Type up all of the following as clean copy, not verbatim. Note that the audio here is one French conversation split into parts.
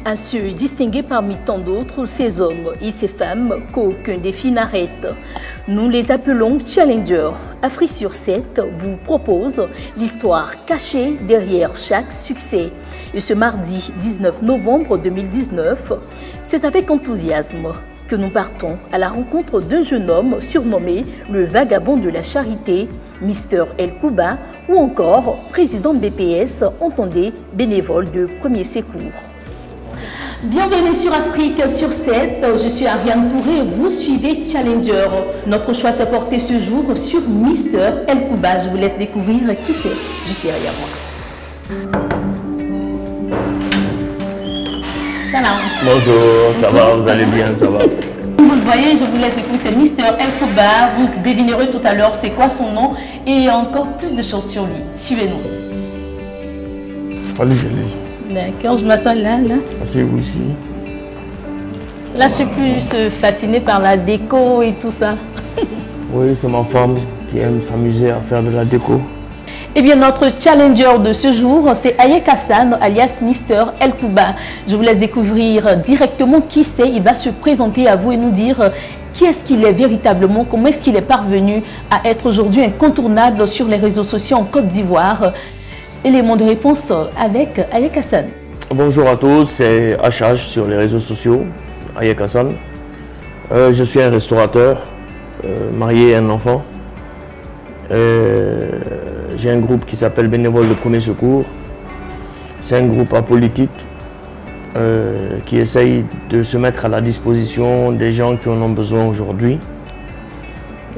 à se distinguer parmi tant d'autres ces hommes et ces femmes qu'aucun défi n'arrête. Nous les appelons Challengers. Afrique sur 7 vous propose l'histoire cachée derrière chaque succès. Et ce mardi 19 novembre 2019, c'est avec enthousiasme que nous partons à la rencontre d'un jeune homme surnommé le vagabond de la charité, Mister El Kouba, ou encore président BPS, entendez, bénévole de premier secours. Bienvenue sur Afrique sur 7, je suis Ariane Touré, vous suivez Challenger. Notre choix s'est porté ce jour sur Mister El Kouba. Je vous laisse découvrir qui c'est, juste derrière moi. Bonjour, ça va, vous allez bien, ça va. Vous le voyez, je vous laisse découvrir, c'est Mister El Kouba. Vous devinerez tout à l'heure c'est quoi son nom et encore plus de choses sur lui. Suivez-nous. Allez, allez. D'accord, je m'assois là. Asseyez-vous ici. Là, je suis plus fascinée par la déco et tout ça. Oui, c'est ma femme qui aime s'amuser à faire de la déco. Eh bien, notre challenger de ce jour, c'est Ayek Hassan, alias Mister El Kouba. Je vous laisse découvrir directement qui c'est. Il va se présenter à vous et nous dire qui est-ce qu'il est véritablement, comment est-ce qu'il est parvenu à être aujourd'hui incontournable sur les réseaux sociaux en Côte d'Ivoire. Élément de réponse avec Ayek Hassan. Bonjour à tous, c'est HH sur les réseaux sociaux, Ayek Hassan. Je suis un restaurateur, marié et un enfant. J'ai un groupe qui s'appelle Bénévole de Premier Secours. C'est un groupe apolitique qui essaye de se mettre à la disposition des gens qui en ont besoin aujourd'hui.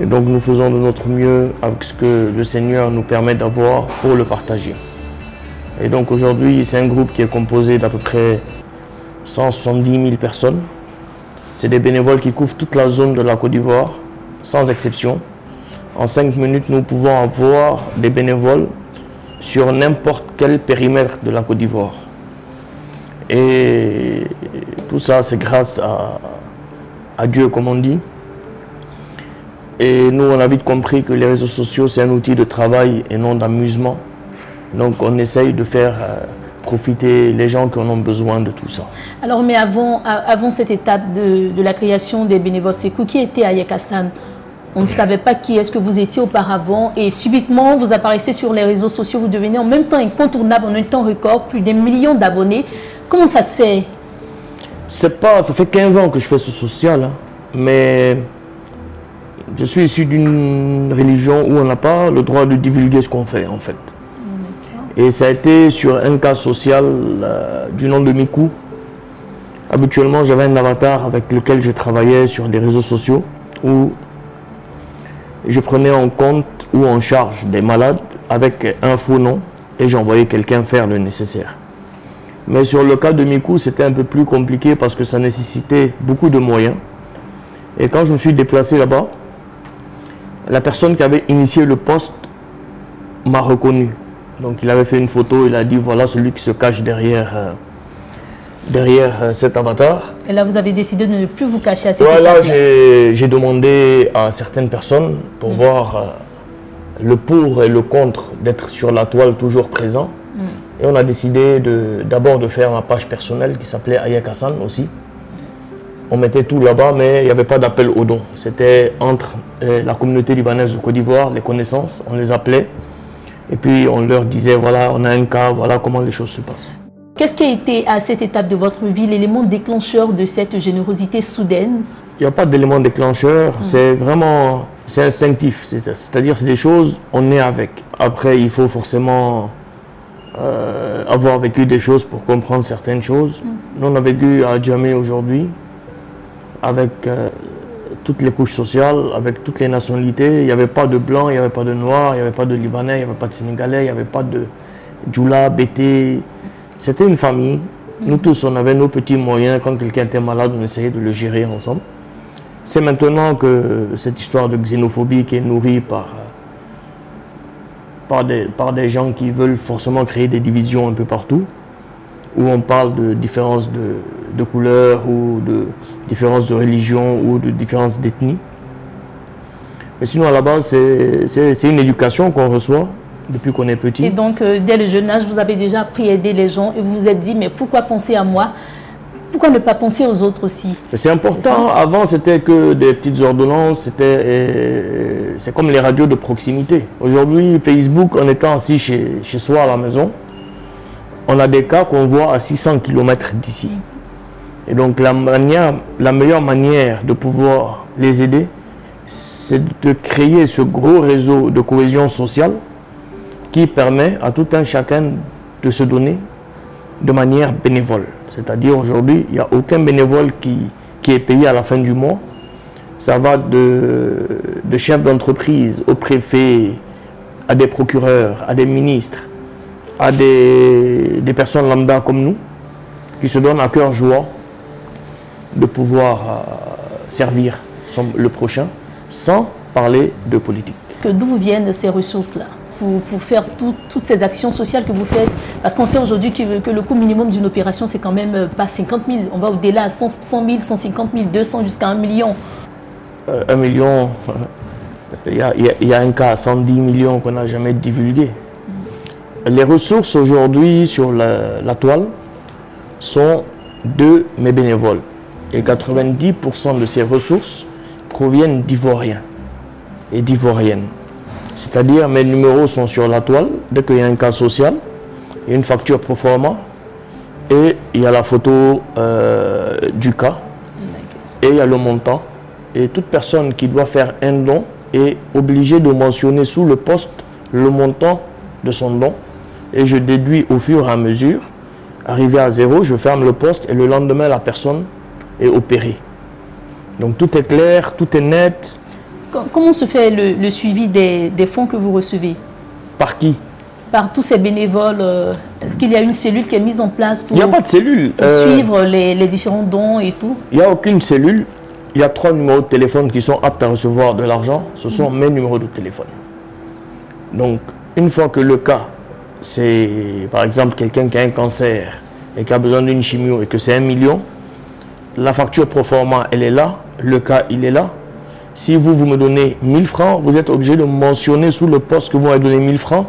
Et donc nous faisons de notre mieux avec ce que le Seigneur nous permet d'avoir pour le partager. Et donc aujourd'hui, c'est un groupe qui est composé d'à peu près 170 000 personnes. C'est des bénévoles qui couvrent toute la zone de la Côte d'Ivoire, sans exception. En 5 minutes, nous pouvons avoir des bénévoles sur n'importe quel périmètre de la Côte d'Ivoire. Et tout ça, c'est grâce à Dieu, comme on dit. Et nous, on a vite compris que les réseaux sociaux, c'est un outil de travail et non d'amusement. Donc, on essaye de faire profiter les gens qui en ont besoin de tout ça. Alors, mais avant cette étape de la création des bénévoles secours, qui était Ayek Hassan? On ne savait pas qui est-ce que vous étiez auparavant et subitement vous apparaissez sur les réseaux sociaux, vous devenez en même temps incontournable, en un temps record, plus d'un million d'abonnés. Comment ça se fait? Ça fait 15 ans que je fais ce social, hein, mais je suis issu d'une religion où on n'a pas le droit de divulguer ce qu'on fait en fait. Et ça a été sur un cas social du nom de Mikou. Habituellement, j'avais un avatar avec lequel je travaillais sur des réseaux sociaux où je prenais en compte ou en charge des malades avec un faux nom et j'envoyais quelqu'un faire le nécessaire. Mais sur le cas de Mikou, c'était un peu plus compliqué parce que ça nécessitait beaucoup de moyens. Et quand je me suis déplacé là-bas, la personne qui avait initié le poste m'a reconnu. Donc il avait fait une photo, il a dit voilà celui qui se cache derrière cet avatar. Et là, vous avez décidé de ne plus vous cacher à cette étape. Là, j'ai demandé à certaines personnes pour voir le pour et le contre d'être sur la toile toujours présent. Et on a décidé d'abord de faire ma page personnelle qui s'appelait Ayek Hassan aussi. On mettait tout là-bas, mais il n'y avait pas d'appel aux dons. C'était entre la communauté libanaise de Côte d'Ivoire, les connaissances, on les appelait. Et puis on leur disait voilà, on a un cas, voilà comment les choses se passent. Qu'est-ce qui a été à cette étape de votre vie l'élément déclencheur de cette générosité soudaine? Il n'y a pas d'élément déclencheur, c'est vraiment, c'est instinctif, c'est-à-dire c'est des choses, on est avec. Après il faut forcément avoir vécu des choses pour comprendre certaines choses. Nous on a vécu à Djamé aujourd'hui, avec toutes les couches sociales, avec toutes les nationalités. Il n'y avait pas de blanc, il n'y avait pas de noir, il n'y avait pas de libanais, il n'y avait pas de sénégalais, il n'y avait pas de djoula, bété. C'était une famille. Nous tous, on avait nos petits moyens. Quand quelqu'un était malade, on essayait de le gérer ensemble. C'est maintenant que cette histoire de xénophobie qui est nourrie par des gens qui veulent forcément créer des divisions un peu partout, où on parle de différences de couleur ou de différences de religion ou de différences d'ethnie. Mais sinon, à la base, c'est une éducation qu'on reçoit depuis qu'on est petit. Et donc, dès le jeune âge, vous avez déjà appris à aider les gens et vous vous êtes dit, mais pourquoi penser à moi? Pourquoi ne pas penser aux autres aussi? C'est important. Avant, c'était que des petites ordonnances. C'est comme les radios de proximité. Aujourd'hui, Facebook, en étant assis chez soi à la maison, on a des cas qu'on voit à 600 km d'ici. Et donc, la meilleure manière de pouvoir les aider, c'est de créer ce gros réseau de cohésion sociale qui permet à tout un chacun de se donner de manière bénévole. C'est-à-dire aujourd'hui, il n'y a aucun bénévole qui est payé à la fin du mois. Ça va de chefs d'entreprise au préfet, à des procureurs, à des ministres, à des personnes lambda comme nous, qui se donnent à cœur joie de pouvoir servir le prochain, sans parler de politique. D'où viennent ces ressources-là pour faire toutes ces actions sociales que vous faites? Parce qu'on sait aujourd'hui que le coût minimum d'une opération, c'est quand même pas 50 000. On va au-delà à 100 000, 150 000, 200 jusqu'à 1 million. 1 million, il y a un cas à 110 millions qu'on n'a jamais divulgué. Les ressources aujourd'hui sur la toile sont de mes bénévoles. Et 90% de ces ressources proviennent d'Ivoiriens et d'Ivoiriennes. C'est-à-dire, mes numéros sont sur la toile. Dès qu'il y a un cas social, il y a une facture pro forma et il y a la photo du cas et il y a le montant. Et toute personne qui doit faire un don est obligée de mentionner sous le poste le montant de son don. Et je déduis au fur et à mesure. Arrivé à 0, je ferme le poste et le lendemain, la personne est opérée. Donc tout est clair, tout est net. Comment se fait le suivi des fonds que vous recevez? Par qui? Par tous ces bénévoles. Est-ce qu'il y a une cellule qui est mise en place pour, il n'y a pas de cellule. Pour suivre les différents dons et tout? Il n'y a aucune cellule. Il y a 3 numéros de téléphone qui sont aptes à recevoir de l'argent. Ce sont mes numéros de téléphone. Donc, une fois que le cas, c'est par exemple quelqu'un qui a un cancer et qui a besoin d'une chimio et que c'est 1 million, la facture pro forma, elle est là. Le cas, il est là. Si vous me donnez 1000 francs, vous êtes obligé de mentionner sous le poste que vous m'avez donné 1000 francs.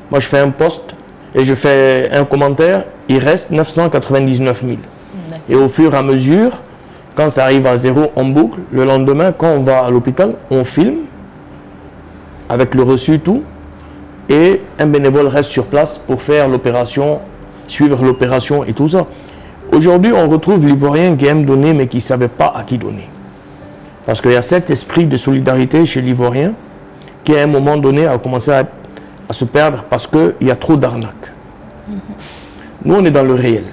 Moi, je fais un post et je fais un commentaire. Il reste 999 000. Et au fur et à mesure, quand ça arrive à 0, on boucle. Le lendemain, quand on va à l'hôpital, on filme avec le reçu, tout. Et un bénévole reste sur place pour faire l'opération, suivre l'opération et tout ça. Aujourd'hui, on retrouve l'Ivoirien qui aime donner mais qui ne savait pas à qui donner. Parce qu'il y a cet esprit de solidarité chez l'Ivoirien qui, à un moment donné, a commencé à se perdre parce qu'il y a trop d'arnaques. Nous, on est dans le réel.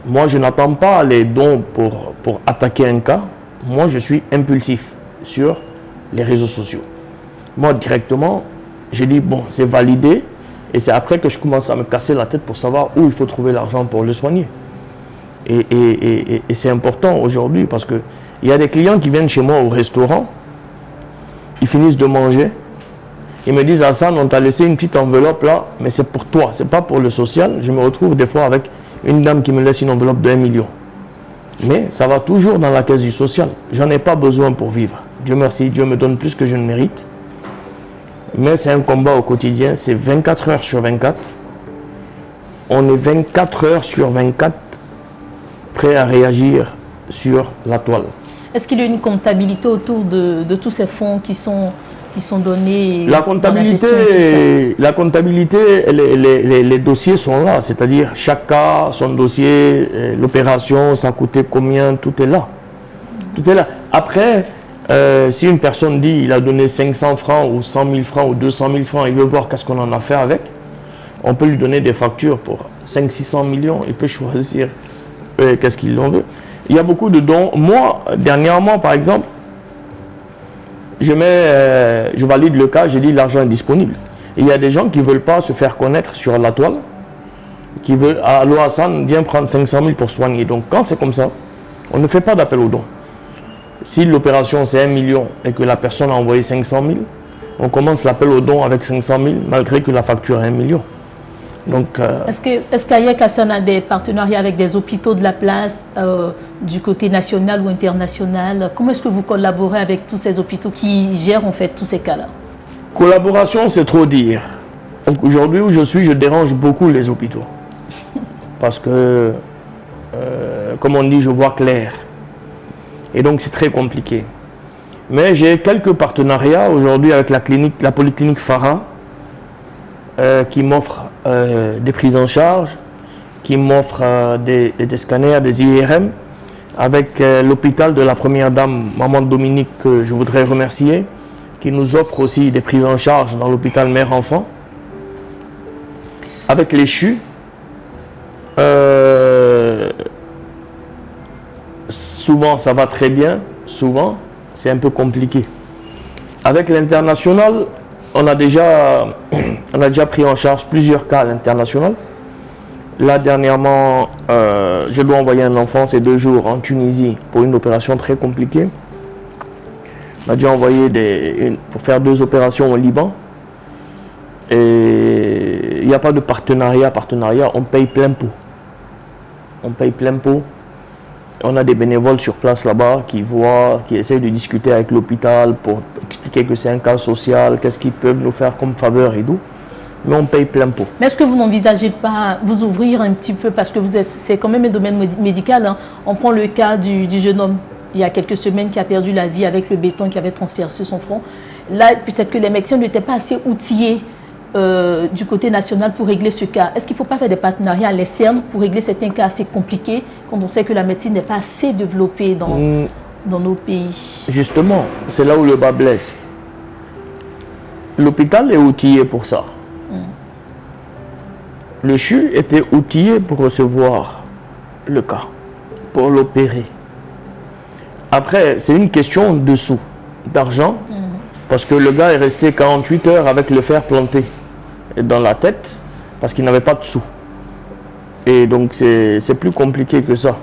Moi, je n'attends pas les dons pour attaquer un cas. Moi, je suis impulsif sur les réseaux sociaux. Moi, directement, j'ai dit, bon, c'est validé. Et c'est après que je commence à me casser la tête pour savoir où il faut trouver l'argent pour le soigner. Et c'est important aujourd'hui parce que il y a des clients qui viennent chez moi au restaurant, ils finissent de manger, ils me disent, Hassan, on t'a laissé une petite enveloppe là, mais c'est pour toi, c'est pas pour le social. Je me retrouve des fois avec une dame qui me laisse une enveloppe de 1 million. Mais ça va toujours dans la caisse du social. J'en ai pas besoin pour vivre. Dieu merci, Dieu me donne plus que je ne mérite. Mais c'est un combat au quotidien, c'est 24 heures sur 24. On est 24 heures sur 24 prêts à réagir sur la toile. Est-ce qu'il y a une comptabilité autour de tous ces fonds qui sont donnés? La comptabilité, les dossiers sont là. C'est-à-dire chaque cas, son dossier, l'opération, ça a coûté combien, tout est là. Tout est là. Après, si une personne dit il a donné 500 francs ou 100 000 francs ou 200 000 francs, il veut voir qu'est-ce qu'on en a fait avec, on peut lui donner des factures pour 500-600 millions. Il peut choisir qu'est-ce qu'il en veut. Il y a beaucoup de dons. Moi, dernièrement, par exemple, je valide le cas, je dis l'argent est disponible. Et il y a des gens qui ne veulent pas se faire connaître sur la toile, qui veulent, allô Hassan, viens prendre 500 000 pour soigner. Donc quand c'est comme ça, on ne fait pas d'appel aux dons. Si l'opération c'est 1 million et que la personne a envoyé 500 000, on commence l'appel aux dons avec 500 000 malgré que la facture est 1 million. Donc, est-ce qu'Ayek Hassan a des partenariats avec des hôpitaux de la place du côté national ou international? Comment est-ce que vous collaborez avec tous ces hôpitaux qui gèrent en fait tous ces cas-là? Collaboration, c'est trop dire. Donc aujourd'hui où je suis, je dérange beaucoup les hôpitaux. Parce que comme on dit, je vois clair. Et donc c'est très compliqué. Mais j'ai quelques partenariats aujourd'hui avec la polyclinique Farah, qui m'offre des prises en charge, qui m'offre des scanners, des IRM, avec l'hôpital de la première dame, Maman Dominique, que je voudrais remercier, qui nous offre aussi des prises en charge dans l'hôpital mère-enfant. Avec les CHU, souvent ça va très bien, souvent c'est un peu compliqué. Avec l'international, on a déjà pris en charge plusieurs cas à l'international. Là, dernièrement, je dois envoyer un enfant ces 2 jours en Tunisie pour une opération très compliquée. On a déjà envoyé pour faire 2 opérations au Liban. Et il n'y a pas de partenariat. On paye plein pot. On paye plein pot. On a des bénévoles sur place là-bas qui essayent de discuter avec l'hôpital pour expliquer que c'est un cas social, qu'est-ce qu'ils peuvent nous faire comme faveur et tout. Mais on paye plein pot. Mais est-ce que vous n'envisagez pas vous ouvrir un petit peu, parce que c'est quand même un domaine médical, hein. On prend le cas du jeune homme, il y a quelques semaines, qui a perdu la vie avec le béton qui avait transpercé son front. Là, peut-être que les médecins n'étaient pas assez outillés du côté national pour régler ce cas. Est-ce qu'il ne faut pas faire des partenariats à l'externe pour régler certains cas assez compliqués quand on sait que la médecine n'est pas assez développée dans nos pays? Justement, c'est là où le bas blesse. L'hôpital est outillé pour ça. Le CHU était outillé pour recevoir le cas, pour l'opérer. Après, c'est une question de sous, d'argent, parce que le gars est resté 48 heures avec le fer planté dans la tête, parce qu'il n'avait pas de sous. Et donc, c'est plus compliqué que ça.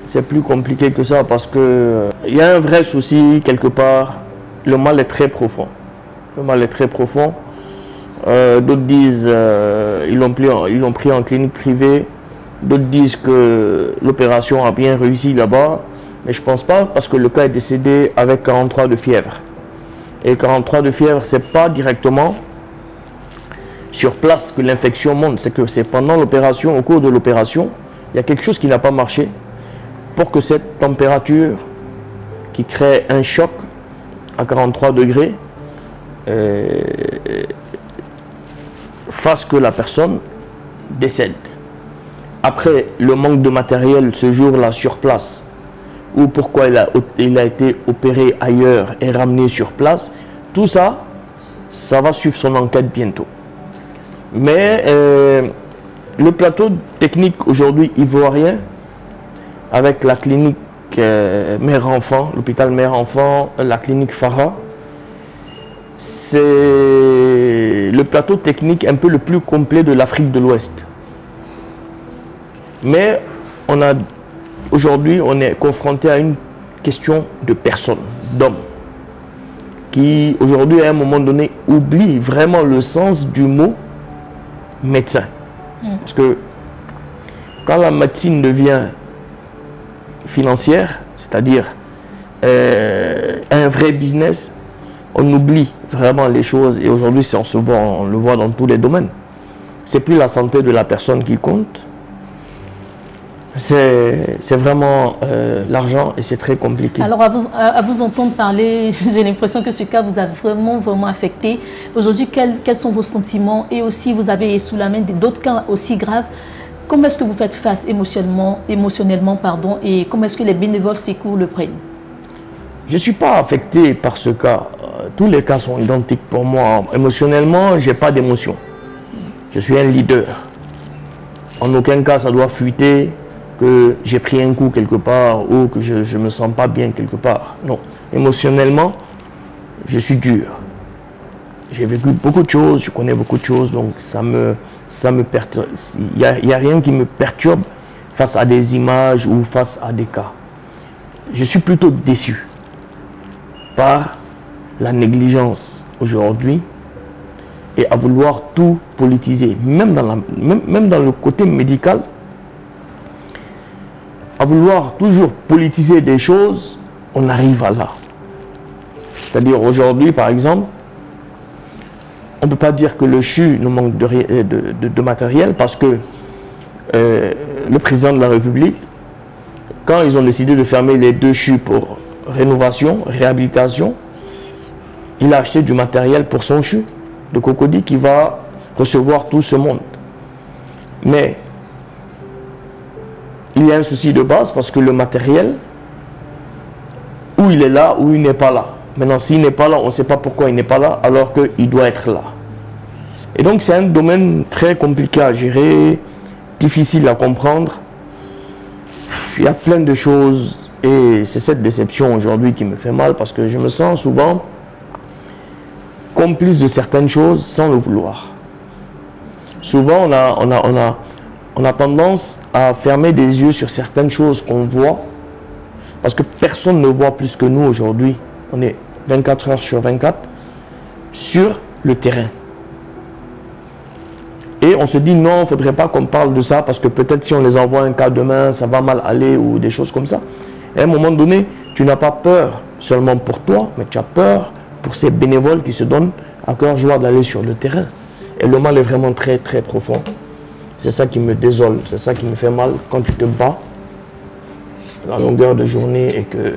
C'est plus compliqué que ça, parce que il y a un vrai souci quelque part. Le mal est très profond. Le mal est très profond. D'autres disent ils l'ont pris en clinique privée. D'autres disent que l'opération a bien réussi là-bas. Mais je ne pense pas, parce que le cas est décédé avec 43 de fièvre. Et 43 de fièvre, ce n'est pas directement sur place que l'infection monte. C'est que c'est pendant l'opération, au cours de l'opération, il y a quelque chose qui n'a pas marché pour que cette température qui crée un choc à 43 degrés fasse que la personne décède. Après, le manque de matériel ce jour-là sur place, ou pourquoi il a été opéré ailleurs et ramené sur place, tout ça, ça va suivre son enquête bientôt. Mais le plateau technique aujourd'hui ivoirien, avec la clinique mère-enfant, l'hôpital mère-enfant, la clinique Farah, c'est le plateau technique un peu le plus complet de l'Afrique de l'Ouest. Mais aujourd'hui, on est confronté à une question de personnes, d'hommes, qui aujourd'hui, à un moment donné, oublient vraiment le sens du mot médecin. Parce que quand la médecine devient financière, c'est-à-dire un vrai business, on oublie vraiment les choses. Et aujourd'hui, on le voit dans tous les domaines. C'est plus la santé de la personne qui compte. C'est vraiment l'argent, et c'est très compliqué. Alors, à vous entendre parler, j'ai l'impression que ce cas vous a vraiment affecté. Aujourd'hui, quels sont vos sentiments? Et aussi, vous avez sous la main d'autres cas aussi graves. Comment est-ce que vous faites face émotionnellement, et comment est-ce que les bénévoles secours le prennent? Je ne suis pas affecté par ce cas. Tous les cas sont identiques pour moi. Émotionnellement, je n'ai pas d'émotion. Je suis un leader. En aucun cas, ça doit fuiter que j'ai pris un coup quelque part ou que je ne me sens pas bien quelque part. Non. Émotionnellement, je suis dur. J'ai vécu beaucoup de choses, je connais beaucoup de choses, donc ça me perturbe. Il n'y a rien qui me perturbe face à des images ou face à des cas. Je suis plutôt déçu par la négligence aujourd'hui et à vouloir tout politiser, même dans le côté médical, à vouloir toujours politiser des choses, on arrive à là. C'est-à-dire aujourd'hui, par exemple, on ne peut pas dire que le CHU nous manque de matériel, parce que le président de la République quand ils ont décidé de fermer les 2 CHU pour rénovation, réhabilitation, il a acheté du matériel pour son CHU de Cocody qui va recevoir tout ce monde. Mais il y a un souci de base parce que le matériel, ou il est là ou il n'est pas là. Maintenant, s'il n'est pas là, on ne sait pas pourquoi il n'est pas là alors qu'il doit être là. Et donc, c'est un domaine très compliqué à gérer, difficile à comprendre. Il y a plein de choses et c'est cette déception aujourd'hui qui me fait mal parce que je me sens souvent complice de certaines choses sans le vouloir. Souvent, on a tendance à fermer des yeux sur certaines choses qu'on voit parce que personne ne voit plus que nous aujourd'hui. On est 24 heures sur 24 sur le terrain. Et on se dit non, il ne faudrait pas qu'on parle de ça parce que peut-être si on les envoie un cas demain, ça va mal aller ou des choses comme ça. Et à un moment donné, tu n'as pas peur seulement pour toi, mais tu as peur pour ces bénévoles qui se donnent à cœur joie d'aller sur le terrain. Et le mal est vraiment très très profond. C'est ça qui me désole, c'est ça qui me fait mal quand tu te bats la longueur de journée et que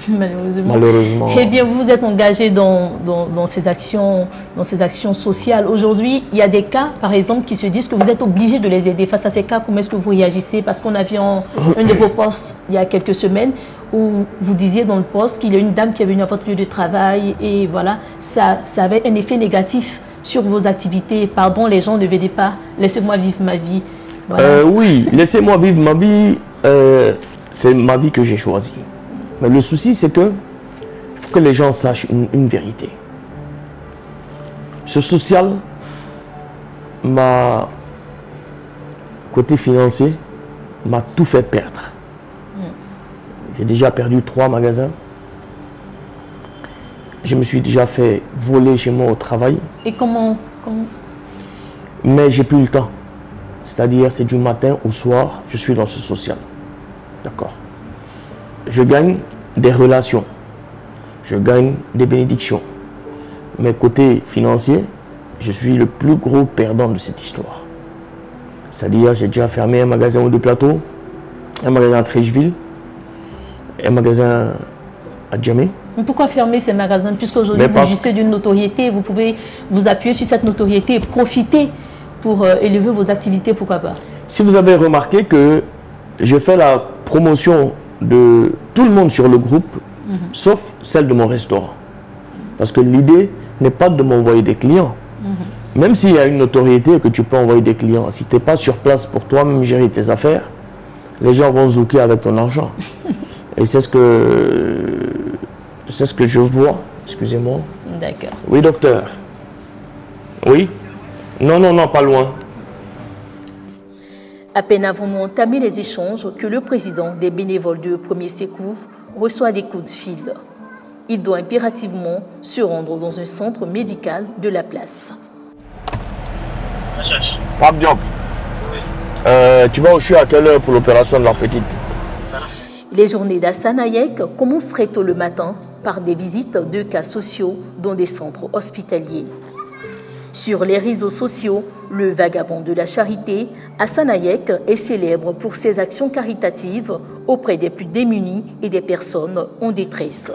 malheureusement. Eh bien, vous vous êtes engagé dans ces actions sociales. Aujourd'hui, il y a des cas, par exemple, qui se disent que vous êtes obligé de les aider. Face à ces cas, comment est-ce que vous réagissez? Parce qu'on a vu un de vos posts il y a quelques semaines où vous disiez dans le post qu'il y a une dame qui est venue à votre lieu de travail et voilà, ça avait un effet négatif sur vos activités. Pardon, les gens ne venaient pas. Laissez-moi vivre ma vie. Voilà. Oui, laissez-moi vivre ma vie. C'est ma vie que j'ai choisie. Mais le souci, c'est que il faut que les gens sachent une vérité. Ce social, côté financier, m'a tout fait perdre. J'ai déjà perdu 3 magasins. Je me suis déjà fait voler chez moi au travail. Et comment... Mais j'ai plus le temps. C'est-à-dire, c'est du matin au soir, je suis dans ce social. D'accord. Je gagne des relations. Je gagne des bénédictions. Mais côté financier, je suis le plus gros perdant de cette histoire. C'est-à-dire, j'ai déjà fermé un magasin au 2 Plateaux, un magasin à Trècheville, un magasin à Djamé. Pourquoi fermer ces magasins? Puisqu'aujourd'hui, vous jouissez d'une notoriété, vous pouvez vous appuyer sur cette notoriété et profiter pour élever vos activités, pourquoi pas? Si vous avez remarqué que je fais la promotion de tout le monde sur le groupe, sauf celle de mon restaurant. Parce que l'idée n'est pas de m'envoyer des clients. Même s'il y a une notoriété que tu peux envoyer des clients, si tu n'es pas sur place pour toi-même gérer tes affaires, les gens vont zouker avec ton argent. Et c'est ce que je vois. Excusez-moi. D'accord. Oui, docteur. Oui? Non, non, non, pas loin. À peine avons-nous entamé les échanges que le président des bénévoles de Premier Secours reçoit des coups de fil. Il doit impérativement se rendre dans un centre médical de la place. Pape Diop, tu vas au CHU à quelle heure pour l'opération de la petite? Les journées d'Hassan Hayek commenceraient tôt le matin par des visites de cas sociaux dans des centres hospitaliers. Sur les réseaux sociaux, le vagabond de la charité, Hassan Hayek, est célèbre pour ses actions caritatives auprès des plus démunis et des personnes en détresse.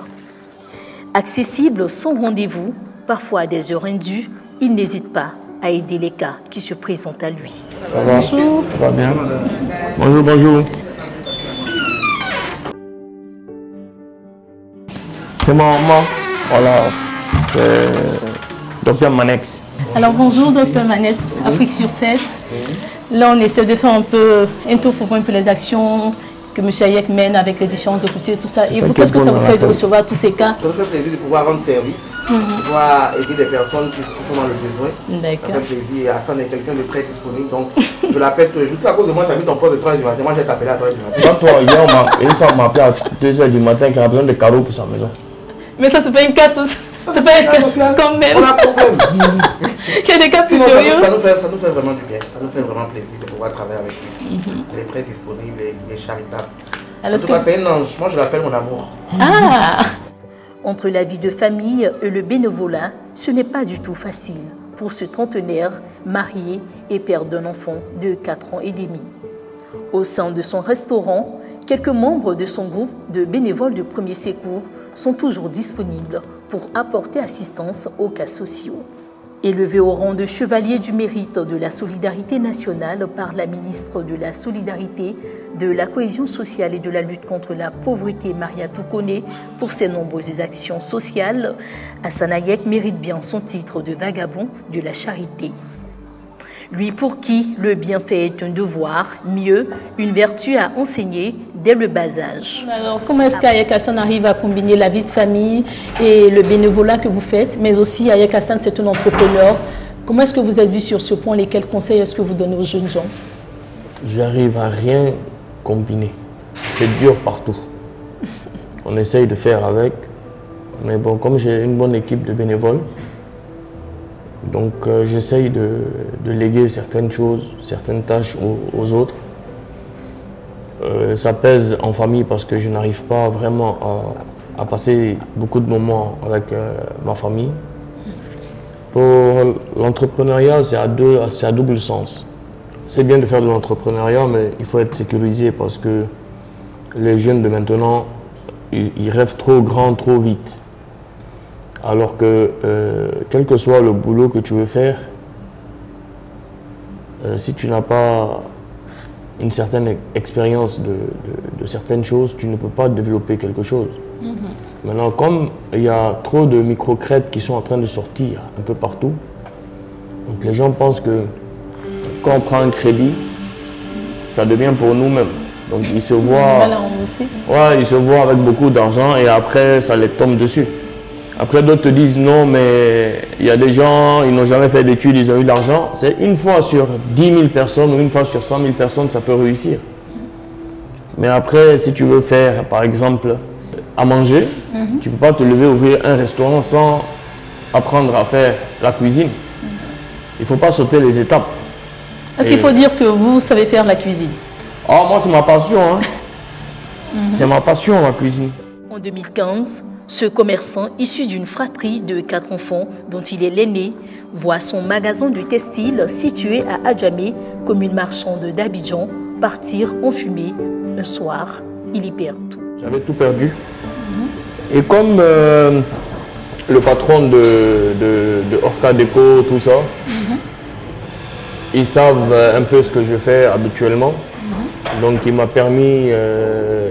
Accessible sans rendez-vous, parfois à des heures indues, il n'hésite pas à aider les cas qui se présentent à lui. Ça va? Bonjour. Ça va bien? Bonjour, bonjour. C'est ma maman. Voilà. C'est Dr Manex. Alors bonjour Dr Manès, Afrique sur 7. Là on essaie de faire un tour pour voir un peu les actions que M. Hayek mène avec les différentes autorités, tout ça. Et vous, qu'est-ce que ça vous fait de recevoir tous ces cas? Ça me fait plaisir de pouvoir rendre service, de pouvoir aider des personnes qui sont dans le besoin. D'accord. Ça fait plaisir. Hassan est quelqu'un de très disponible, donc je l'appelle tous les jours. C'est à cause de moi que tu as mis ton poste de 3h du matin. Moi j'ai t'appelé à 3h du matin. Toi, hier, une femme m'a appelé à 2h du matin qui a besoin de carreaux pour sa maison. Mais ça, c'est pas une cas sociale. C'est pas un cas social quand même. On a un problème. Il y a des cas plus sérieux. Ça nous fait vraiment du bien. Ça nous fait vraiment plaisir de pouvoir travailler avec lui. Elle est très disponible et il est charitable. Alors, c'est un ange. Moi, je l'appelle mon amour. Ah. Entre la vie de famille et le bénévolat, ce n'est pas du tout facile pour ce trentenaire marié et père d'un enfant de 4 ans et demi. Au sein de son restaurant, quelques membres de son groupe de bénévoles de premier secours sont toujours disponibles pour apporter assistance aux cas sociaux. Élevé au rang de chevalier du mérite de la solidarité nationale par la ministre de la Solidarité, de la cohésion sociale et de la lutte contre la pauvreté, Maria Toukone, pour ses nombreuses actions sociales, Hassan Ayek mérite bien son titre de vagabond de la charité. Lui pour qui le bienfait est un devoir, mieux, une vertu à enseigner dès le bas âge. Alors, comment est-ce qu'Ayek Hassan arrive à combiner la vie de famille et le bénévolat que vous faites, mais aussi Ayek Hassan, c'est un entrepreneur. Comment est-ce que vous êtes vu sur ce point et quels conseils est-ce que vous donnez aux jeunes gens? J'arrive à rien combiner. C'est dur partout. On essaye de faire avec, mais bon, comme j'ai une bonne équipe de bénévoles, donc j'essaye de léguer certaines choses, certaines tâches aux autres. Ça pèse en famille parce que je n'arrive pas vraiment à passer beaucoup de moments avec ma famille. Pour l'entrepreneuriat, c'est à double sens. C'est bien de faire de l'entrepreneuriat, mais il faut être sécurisé parce que les jeunes de maintenant, ils rêvent trop grand, trop vite. Alors que, quel que soit le boulot que tu veux faire, si tu n'as pas une certaine expérience de certaines choses, tu ne peux pas développer quelque chose. Maintenant, comme il y a trop de microcrètes qui sont en train de sortir un peu partout, donc les gens pensent que quand on prend un crédit, ça devient pour nous-mêmes. Donc ils se voient, ils se voient avec beaucoup d'argent et après ça les tombe dessus. Après d'autres te disent non, mais il y a des gens, ils n'ont jamais fait d'études, ils ont eu de l'argent. C'est une fois sur 10 000 personnes ou une fois sur 100 000 personnes, ça peut réussir. Mais après, si tu veux faire, par exemple, à manger, tu ne peux pas te lever, ouvrir un restaurant sans apprendre à faire la cuisine. Il ne faut pas sauter les étapes. Est-ce qu'il faut dire que vous savez faire la cuisine? Ah, moi, c'est ma passion. Hein. C'est ma passion, la cuisine. En 2015, ce commerçant, issu d'une fratrie de 4 enfants, dont il est l'aîné, voit son magasin de textile situé à Adjamé, commune marchande d'Abidjan, partir en fumée. Un soir, il y perd tout. J'avais tout perdu. Et comme le patron de Orca Déco, tout ça, ils savent un peu ce que je fais habituellement. Donc il m'a permis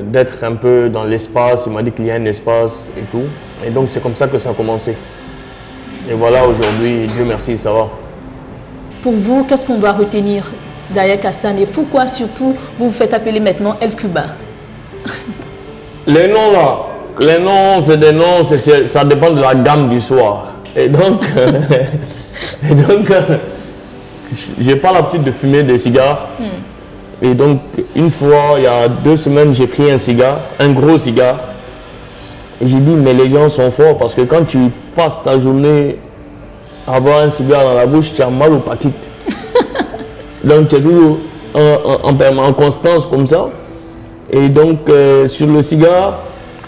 d'être un peu dans l'espace, il m'a dit qu'il y a un espace et tout. Et donc c'est comme ça que ça a commencé. Et voilà, aujourd'hui, Dieu merci, ça va. Pour vous, qu'est-ce qu'on doit retenir d'Ayek Hassan et pourquoi surtout vous vous faites appeler maintenant El Cuba? Les noms là, les noms c'est des noms, ça dépend de la gamme du soir. Et donc, j'ai pas l'habitude de fumer des cigares. Et donc, une fois, il y a 2 semaines, j'ai pris un cigare, un gros cigare. Et j'ai dit, mais les gens sont forts parce que quand tu passes ta journée à avoir un cigare dans la bouche, tu as mal au paquet. Donc, tu es toujours en constance comme ça. Et donc, sur le cigare,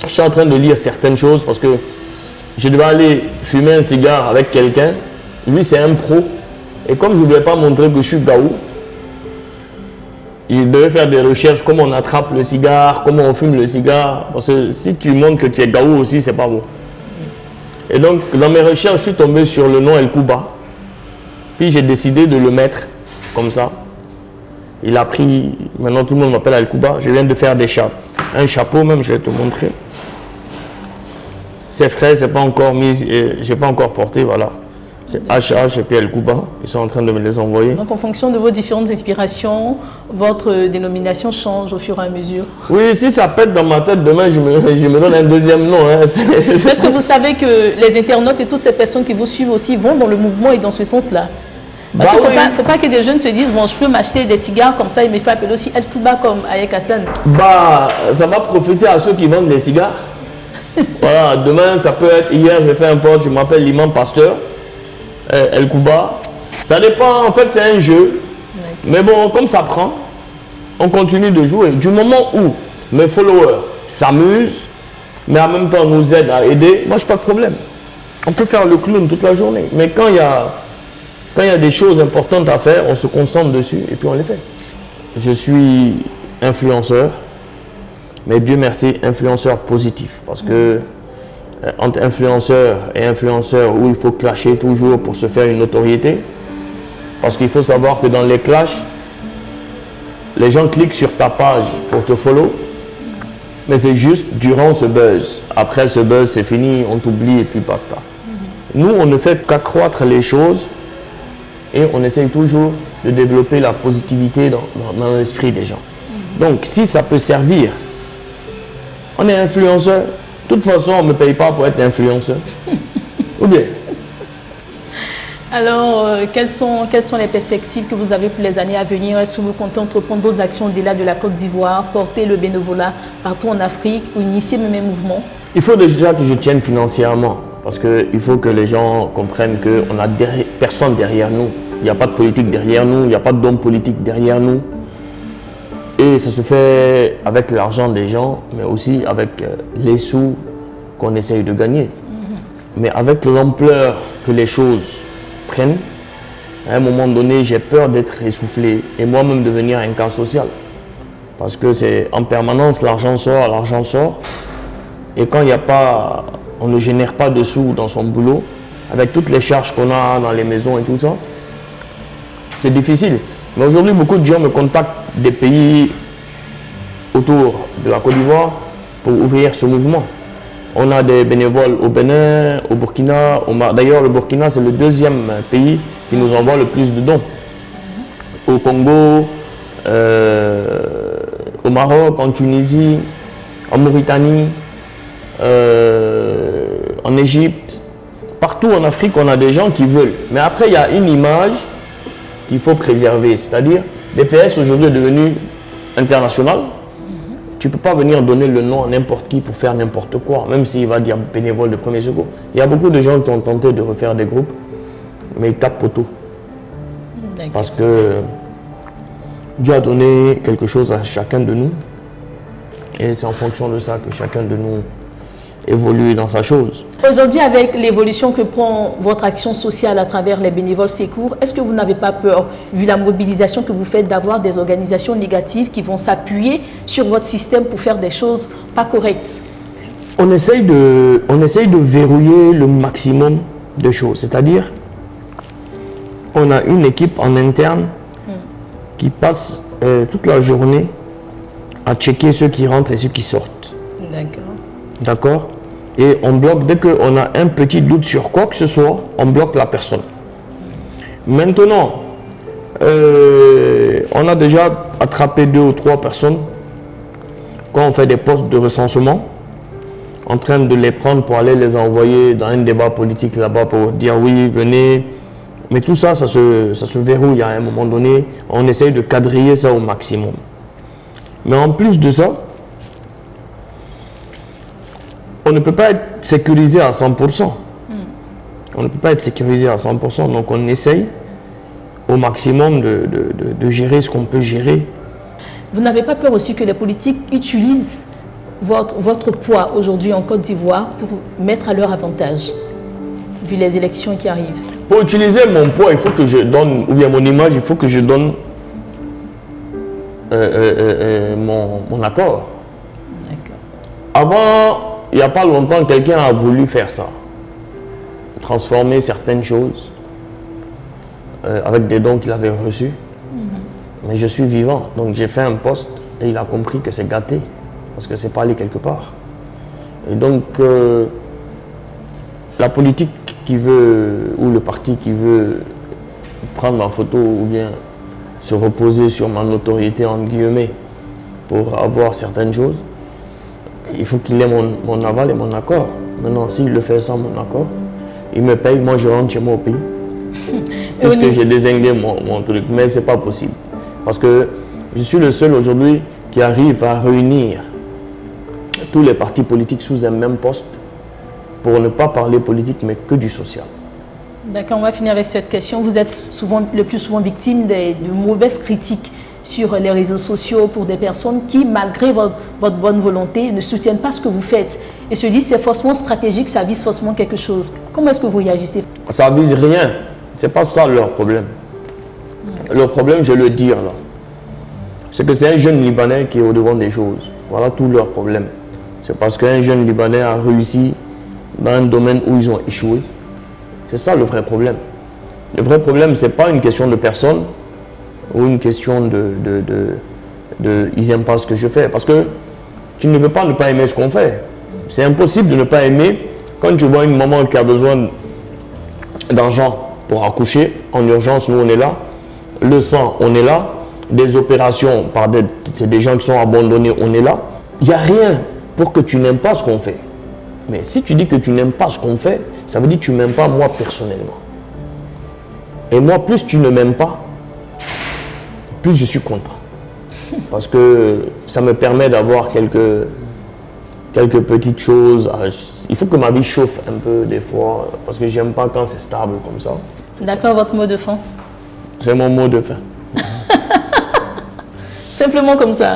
je suis en train de lire certaines choses parce que je devais aller fumer un cigare avec quelqu'un. Lui, c'est un pro. Et comme je ne voulais pas montrer que je suis gaou, il devait faire des recherches, comment on attrape le cigare, comment on fume le cigare. Parce que si tu montres que tu es gaou aussi, c'est pas beau. Et donc, dans mes recherches, je suis tombé sur le nom El Cuba. Puis j'ai décidé de le mettre comme ça. Il a pris, maintenant tout le monde m'appelle El Cuba. Je viens de faire un chapeau même, je vais te montrer. C'est frais, c'est pas encore mis, j'ai pas encore porté, voilà. C'est HH et puis El Cuba, ils sont en train de me les envoyer. Donc en fonction de vos différentes inspirations, votre dénomination change au fur et à mesure? Oui, si ça pète dans ma tête, demain je me donne un deuxième nom. Hein. Est-ce que vous savez que les internautes et toutes ces personnes qui vous suivent aussi vont dans le mouvement et dans ce sens-là? Parce qu'il ne faut pas que des jeunes se disent, bon, je peux m'acheter des cigares comme ça, il me fait appeler aussi El Cuba comme Ayek Hassan. Bah, ça va profiter à ceux qui vendent des cigares. Voilà, demain ça peut être, hier j'ai fait un poste, je m'appelle l'imam pasteur. El Cuba, ça dépend, en fait c'est un jeu, mais bon, comme ça prend, on continue de jouer. Du moment où mes followers s'amusent, mais en même temps nous aident à aider, moi je n'ai pas de problème. On peut faire le clown toute la journée, mais quand il y a des choses importantes à faire, on se concentre dessus et puis on les fait. Je suis influenceur, Mais Dieu merci, influenceur positif. Parce que entre influenceur et influenceur, où il faut clasher toujours pour se faire une notoriété. Parce qu'il faut savoir que dans les clashs, les gens cliquent sur ta page pour te follow. Mais c'est juste durant ce buzz. Après ce buzz, c'est fini, on t'oublie et puis basta. Nous, on ne fait qu'accroître les choses et on essaye toujours de développer la positivité dans l'esprit des gens. Donc, si ça peut servir, on est influenceur. De toute façon, on ne me paye pas pour être influenceur. Ou bien? Alors, quelles sont les perspectives que vous avez pour les années à venir? Est-ce que vous comptez entreprendre d'autres actions au-delà de la Côte d'Ivoire, porter le bénévolat partout en Afrique ou initier même un mouvement? Il faut déjà que je tienne financièrement. Parce qu'il faut que les gens comprennent qu'on n'a personne derrière nous. Il n'y a pas de politique derrière nous, il n'y a pas d'homme politique derrière nous. Et ça se fait avec l'argent des gens, mais aussi avec les sous qu'on essaye de gagner. Mais avec l'ampleur que les choses prennent, à un moment donné, j'ai peur d'être essoufflé et moi-même devenir un cas social. Parce que c'est en permanence, l'argent sort. Et quand il n'y a pas, on ne génère pas de sous dans son boulot, avec toutes les charges qu'on a dans les maisons et tout ça, c'est difficile. Mais aujourd'hui, beaucoup de gens me contactent des pays autour de la Côte d'Ivoire pour ouvrir ce mouvement. On a des bénévoles au Bénin, au Burkina, d'ailleurs le Burkina c'est le deuxième pays qui nous envoie le plus de dons. Au Congo, au Maroc, en Tunisie, en Mauritanie, en Égypte, partout en Afrique on a des gens qui veulent. Mais après il y a une image qu'il faut préserver, c'est-à-dire BPS aujourd'hui est devenu international. Tu ne peux pas venir donner le nom à n'importe qui pour faire n'importe quoi, même s'il va dire bénévole de premier secours. Il y a beaucoup de gens qui ont tenté de refaire des groupes, mais ils tapent poteau. Parce que Dieu a donné quelque chose à chacun de nous. Et c'est en fonction de ça que chacun de nous évolue dans sa chose. Aujourd'hui, avec l'évolution que prend votre action sociale à travers les bénévoles secours, est-ce que vous n'avez pas peur, vu la mobilisation que vous faites, d'avoir des organisations négatives qui vont s'appuyer sur votre système pour faire des choses pas correctes? On essaye de verrouiller le maximum de choses. C'est-à-dire, on a une équipe en interne qui passe toute la journée à checker ceux qui rentrent et ceux qui sortent. D'accord. D'accord? Et on bloque, dès qu'on a un petit doute sur quoi que ce soit, on bloque la personne. Maintenant, on a déjà attrapé 2 ou 3 personnes quand on fait des postes de recensement, en train de les prendre pour aller les envoyer dans un débat politique là-bas pour dire oui, venez. Mais tout ça, ça se verrouille à un moment donné. On essaye de quadriller ça au maximum. Mais en plus de ça, on ne peut pas être sécurisé à 100%. On ne peut pas être sécurisé à 100%. Donc on essaye au maximum de gérer ce qu'on peut gérer. Vous n'avez pas peur aussi que les politiques utilisent votre poids aujourd'hui en Côte d'Ivoire pour mettre à leur avantage, vu les élections qui arrivent? Pour utiliser mon poids, il faut que je donne, ou bien mon image, il faut que je donne mon accord. Avant, il n'y a pas longtemps, quelqu'un a voulu faire ça. Transformer certaines choses avec des dons qu'il avait reçus. Mais je suis vivant, donc j'ai fait un post et il a compris que c'est gâté. Parce que c'est pas allé quelque part. Et donc, la politique qui veut, ou le parti qui veut prendre ma photo ou bien se reposer sur ma notoriété, entre guillemets, pour avoir certaines choses, il faut qu'il ait mon aval et mon accord. Maintenant, s'il le fait sans mon accord, il me paye, moi je rentre chez moi au pays. Puisque j'ai dézingué mon truc. Mais c'est pas possible. Parce que je suis le seul aujourd'hui qui arrive à réunir tous les partis politiques sous un même poste pour ne pas parler politique, mais que du social. D'accord, on va finir avec cette question. Vous êtes le plus souvent victime de mauvaises critiques sur les réseaux sociaux pour des personnes qui, malgré votre bonne volonté, ne soutiennent pas ce que vous faites et se disent c'est forcément stratégique, ça vise forcément quelque chose. Comment est-ce que vous réagissez? Ça vise rien. C'est pas ça leur problème. Leur problème, je vais le dire là, c'est que c'est un jeune Libanais qui est au devant des choses. Voilà tout leur problème. C'est parce qu'un jeune Libanais a réussi dans un domaine où ils ont échoué. C'est ça le vrai problème. Le vrai problème, ce n'est pas une question de personne ou une question ils n'aiment pas ce que je fais. Parce que tu ne peux pas ne pas aimer ce qu'on fait. C'est impossible de ne pas aimer quand tu vois une maman qui a besoin d'argent pour accoucher. En urgence, nous on est là. Le sang, on est là. Des opérations, c'est des gens qui sont abandonnés, on est là. Il n'y a rien pour que tu n'aimes pas ce qu'on fait. Mais si tu dis que tu n'aimes pas ce qu'on fait, ça veut dire que tu ne m'aimes pas moi personnellement. Et moi, plus tu ne m'aimes pas, plus je suis content. Parce que ça me permet d'avoir quelques petites choses. Il faut que ma vie chauffe un peu des fois, parce que j'aime pas quand c'est stable comme ça. D'accord, votre mot de fin? C'est mon mot de fin. Simplement comme ça.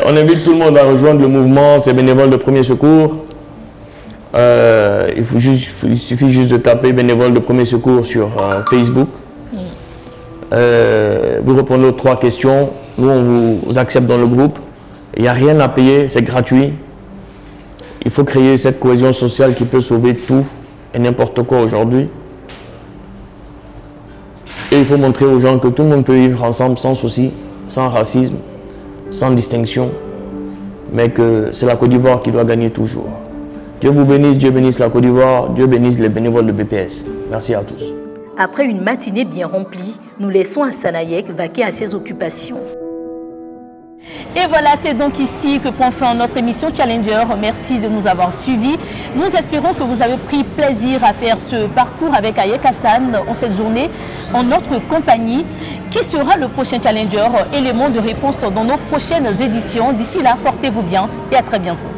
On invite tout le monde à rejoindre le mouvement, c'est bénévoles de premier secours. Il suffit juste de taper bénévoles de premier secours sur Facebook. Vous répondez aux 3 questions. Nous, on vous accepte dans le groupe. Il n'y a rien à payer, c'est gratuit. Il faut créer cette cohésion sociale qui peut sauver tout et n'importe quoi aujourd'hui. Et il faut montrer aux gens que tout le monde peut vivre ensemble sans souci, sans racisme, sans distinction, mais que c'est la Côte d'Ivoire qui doit gagner toujours. Dieu vous bénisse, Dieu bénisse la Côte d'Ivoire, Dieu bénisse les bénévoles de BPS. Merci à tous. Après une matinée bien remplie, nous laissons Hassan Hayek vaquer à ses occupations. Et voilà, c'est donc ici que prend fin notre émission Challenger. Merci de nous avoir suivis. Nous espérons que vous avez pris plaisir à faire ce parcours avec Hayek Hassan en cette journée, en notre compagnie. Qui sera le prochain Challenger? Élément de réponse dans nos prochaines éditions. D'ici là, portez-vous bien et à très bientôt.